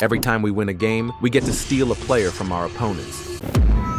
Every time we win a game, we get to steal a player from our opponents.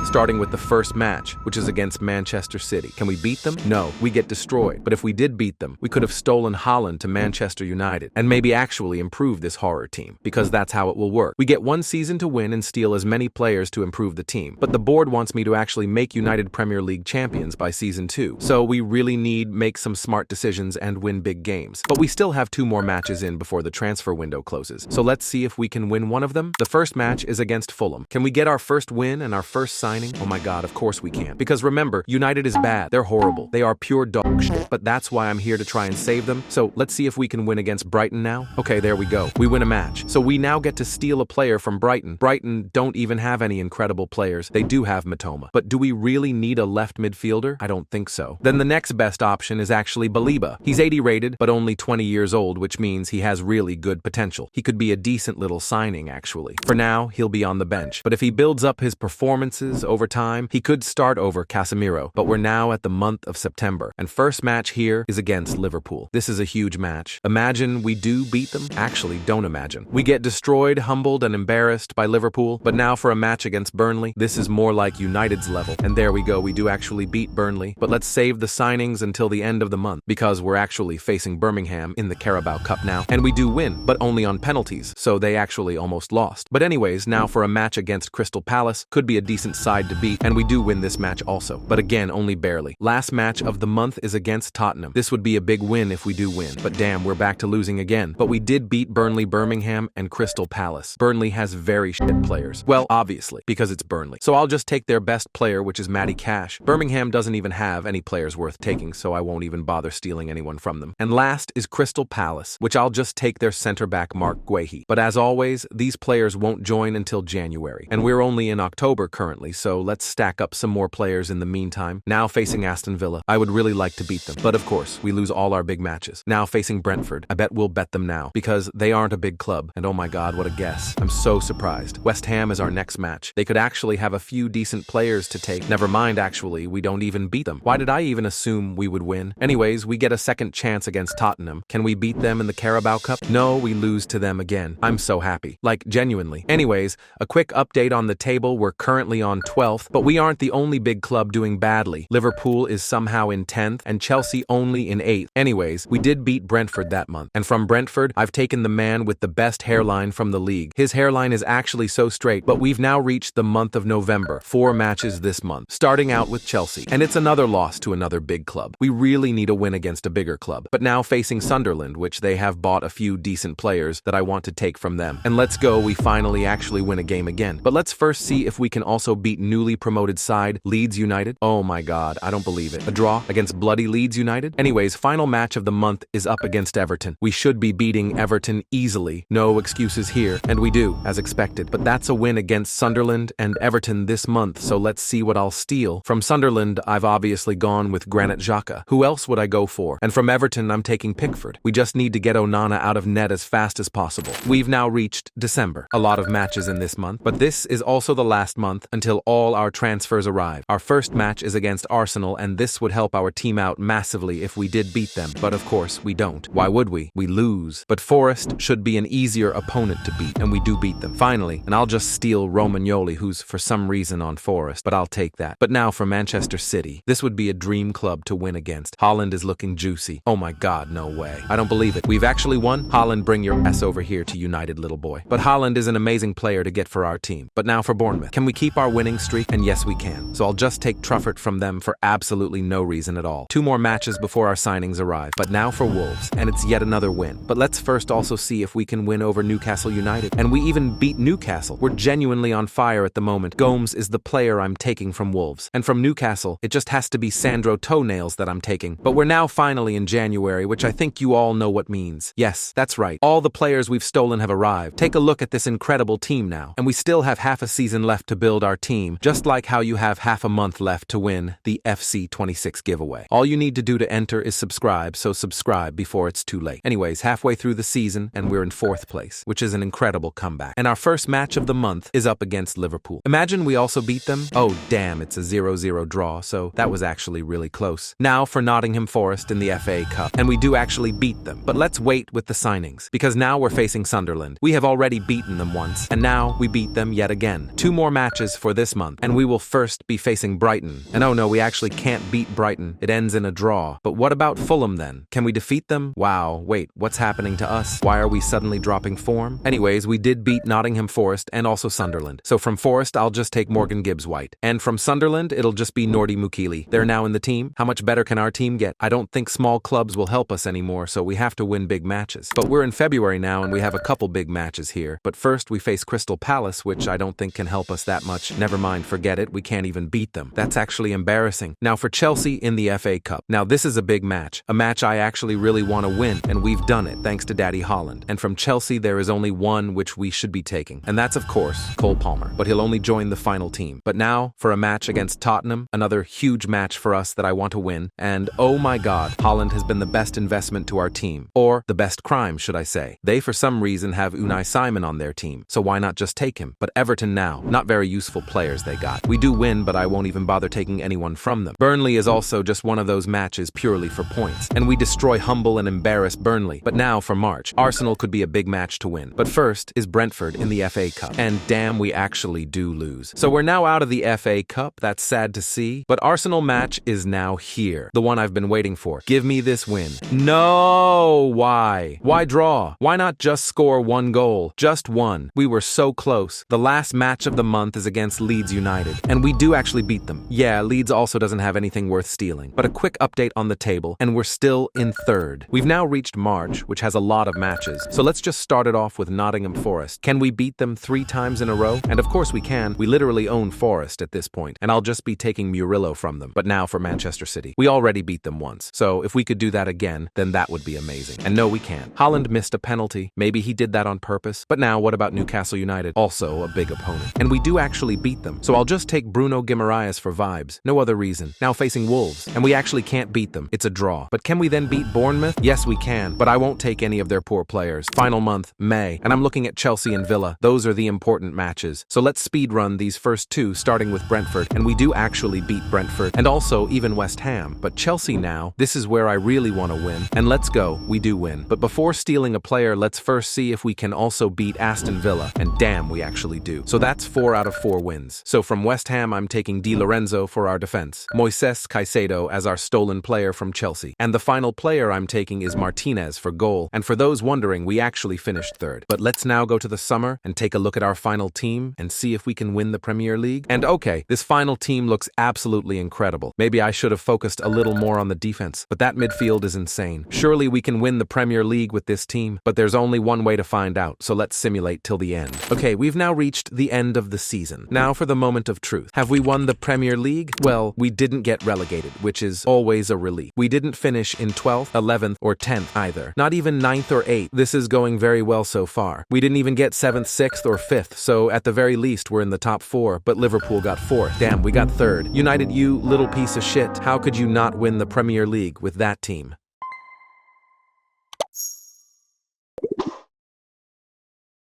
Starting with the first match, which is against Manchester City. Can we beat them? No, we get destroyed. But if we did beat them, we could have stolen Haaland to Manchester United and maybe actually improve this horror team, because that's how it will work. We get one season to win and steal as many players to improve the team. But the board wants me to actually make United Premier League champions by season 2. So we really need make some smart decisions and win big games. But we still have 2 more matches in before the transfer window closes. So let's see if we can win one of them. The first match is against Fulham. Can we get our first win and our first signing? Oh my god, of course we can. Because remember, United is bad. They're horrible. They are pure dog shit. But that's why I'm here to try and save them. So let's see if we can win against Brighton now. Okay, there we go. We win a match. So we now get to steal a player from Brighton. Brighton don't even have any incredible players. They do have Matoma. But do we really need a left midfielder? I don't think so. Then the next best option is actually Baliba. He's 80 rated, but only 20 years old, which means he has really good potential. He could be a decent little signing, actually. For now, he'll be on the bench. But if he builds up his performances over time, he could start over Casemiro, but we're now at the month of September, and first match here is against Liverpool. This is a huge match. Imagine we do beat them? Actually, don't imagine. We get destroyed, humbled, and embarrassed by Liverpool, but now for a match against Burnley, this is more like United's level. And there we go, we do actually beat Burnley, but let's save the signings until the end of the month, because we're actually facing Birmingham in the Carabao Cup now, and we do win, but only on penalties, so they actually almost lost. But anyways, now for a match against Crystal Palace, could be a decent side to beat, and we do win this match also, but again, only barely. Last match of the month is against Tottenham. This would be a big win if we do win, but damn, we're back to losing again. But we did beat Burnley, Birmingham, and Crystal Palace. Burnley has very shit players. Well, obviously, because it's Burnley. So I'll just take their best player, which is Matty Cash. Birmingham doesn't even have any players worth taking, so I won't even bother stealing anyone from them. And last is Crystal Palace, which I'll just take their center-back Mark Guehi. But as always, these players won't join until January, and we're only in October currently, so let's stack up some more players in the meantime. Now facing Aston Villa. I would really like to beat them, but of course, we lose all our big matches. Now facing Brentford. I bet we'll bet them now, because they aren't a big club, and oh my god, what a guess. I'm so surprised. West Ham is our next match. They could actually have a few decent players to take. Never mind, actually, we don't even beat them. Why did I even assume we would win? Anyways, we get a second chance against Tottenham. Can we beat them in the Carabao Cup? No, we lose to them again. I'm so happy. Like, genuinely. Anyways, a quick update on the table. We're currently on 12th, but we aren't the only big club doing badly. Liverpool is somehow in 10th, and Chelsea only in 8th. Anyways, we did beat Brentford that month. And from Brentford, I've taken the man with the best hairline from the league. His hairline is actually so straight, but we've now reached the month of November. 4 matches this month, starting out with Chelsea. And it's another loss to another big club. We really need a win against a bigger club. But now facing Sunderland, which they have bought a few decent players that I want to take from them. And let's go, we finally actually win a game again. But let's first see if we can also beat newly promoted side Leeds United. Oh my god, I don't believe it. A draw against bloody Leeds United? Anyways, final match of the month is up against Everton. We should be beating Everton easily. No excuses here. And we do, as expected. But that's a win against Sunderland and Everton this month, so let's see what I'll steal. From Sunderland, I've obviously gone with Granit Xhaka. Who else would I go for? And from Everton, I'm taking Pickford. We just need to get Onana out of net as fast as possible. We've now reached December. A lot of matches in this month, but this is also the last month until all our transfers arrive. Our first match is against Arsenal, and this would help our team out massively if we did beat them. But of course, we don't. Why would we? We lose. But Forest should be an easier opponent to beat, and we do beat them. Finally, and I'll just steal Romagnoli, who's for some reason on Forest, but I'll take that. But now for Manchester City. This would be a dream club to win against. Haaland is looking juicy. Oh my god, no way. I don't believe it. We've actually won. Haaland, bring your ass over here to United, little boy. But Haaland is an amazing player to get for our team. But now for Bournemouth. Can we keep our winning streak? And yes, we can. So I'll just take Truffert from them for absolutely no reason at all. 2 more matches before our signings arrive. But now for Wolves, and it's yet another win. But let's first also see if we can win over Newcastle United. And we even beat Newcastle. We're genuinely on fire at the moment. Gomes is the player I'm taking from Wolves. And from Newcastle, it just has to be Sandro Toenails that I'm taking. But we're now finally in January, which I think you all know what means. Yes, that's right. All the players we've stolen have arrived. Take a look at this incredible team now. And we still have half a season left to build our team. team, just like how you have half a month left to win the FC 26 giveaway. All you need to do to enter is subscribe, so subscribe before it's too late. Anyways, halfway through the season, and we're in 4th place, which is an incredible comeback. And our first match of the month is up against Liverpool. Imagine we also beat them. Oh, damn, it's a 0-0 draw, so that was actually really close. Now for Nottingham Forest in the FA Cup, and we do actually beat them. But let's wait with the signings, because now we're facing Sunderland. We have already beaten them once, and now we beat them yet again. 2 more matches for this month, and we will first be facing Brighton. And oh no, we actually can't beat Brighton. It ends in a draw. But what about Fulham then? Can we defeat them? Wow, wait, what's happening to us? Why are we suddenly dropping form? Anyways, we did beat Nottingham Forest and also Sunderland. So from Forest, I'll just take Morgan Gibbs-White. And from Sunderland, it'll just be Nordi Mukili. They're now in the team. How much better can our team get? I don't think small clubs will help us anymore, so we have to win big matches. But we're in February now, and we have a couple big matches here. But first, we face Crystal Palace, which I don't think can help us that much. Never mind, forget it. We can't even beat them. That's actually embarrassing. Now for Chelsea in the FA Cup. Now this is a big match. A match I actually really want to win, and we've done it, thanks to Daddy Holland. And from Chelsea, there is only one which we should be taking. And that's, of course, Cole Palmer. But he'll only join the final team. But now, for a match against Tottenham, another huge match for us that I want to win. And oh my god, Holland has been the best investment to our team. Or the best crime, should I say. They, for some reason, have Unai Simon on their team. So why not just take him? But Everton now, not very useful players they got. We do win, but I won't even bother taking anyone from them. Burnley is also just one of those matches purely for points. And we destroy, humble, and embarrass Burnley. But now for March, Arsenal could be a big match to win. But first is Brentford in the FA Cup. And damn, we actually do lose. So we're now out of the FA Cup. That's sad to see. But Arsenal match is now here. The one I've been waiting for. Give me this win. No! Why? Why draw? Why not just score 1 goal? Just 1. We were so close. The last match of the month is against Leeds United. And we do actually beat them. Yeah, Leeds also doesn't have anything worth stealing. But a quick update on the table, and we're still in 3rd. We've now reached March, which has a lot of matches. So let's just start it off with Nottingham Forest. Can we beat them 3 times in a row? And of course we can. We literally own Forest at this point. And I'll just be taking Murillo from them. But now for Manchester City. We already beat them once. So if we could do that again, then that would be amazing. And no, we can't. Haaland missed a penalty. Maybe he did that on purpose. But now what about Newcastle United? Also a big opponent. And we do actually beat them. So I'll just take Bruno Guimaraes for vibes. No other reason. Now facing Wolves. And we actually can't beat them. It's a draw. But can we then beat Bournemouth? Yes, we can. But I won't take any of their poor players. Final month, May. And I'm looking at Chelsea and Villa. Those are the important matches. So let's speed run these first 2, starting with Brentford. And we do actually beat Brentford. And also even West Ham. But Chelsea now, this is where I really want to win. And let's go. We do win. But before stealing a player, let's first see if we can also beat Aston Villa. And damn, we actually do. So that's 4 out of 4 wins. So from West Ham, I'm taking Di Lorenzo for our defense. Moises Caicedo as our stolen player from Chelsea. And the final player I'm taking is Martinez for goal. And for those wondering, we actually finished 3rd. But let's now go to the summer and take a look at our final team and see if we can win the Premier League. And okay, this final team looks absolutely incredible. Maybe I should have focused a little more on the defense, but that midfield is insane. Surely we can win the Premier League with this team, but there's only one way to find out, so let's simulate till the end. Okay, we've now reached the end of the season. Now for the moment of truth. Have we won the Premier League? Well, we didn't get relegated, which is always a relief. We didn't finish in 12th, 11th, or 10th either. Not even 9th or 8th. This is going very well so far. We didn't even get 7th, 6th, or 5th, so at the very least we're in the top 4, but Liverpool got 4th. Damn, we got 3rd. United, you little piece of shit. How could you not win the Premier League with that team?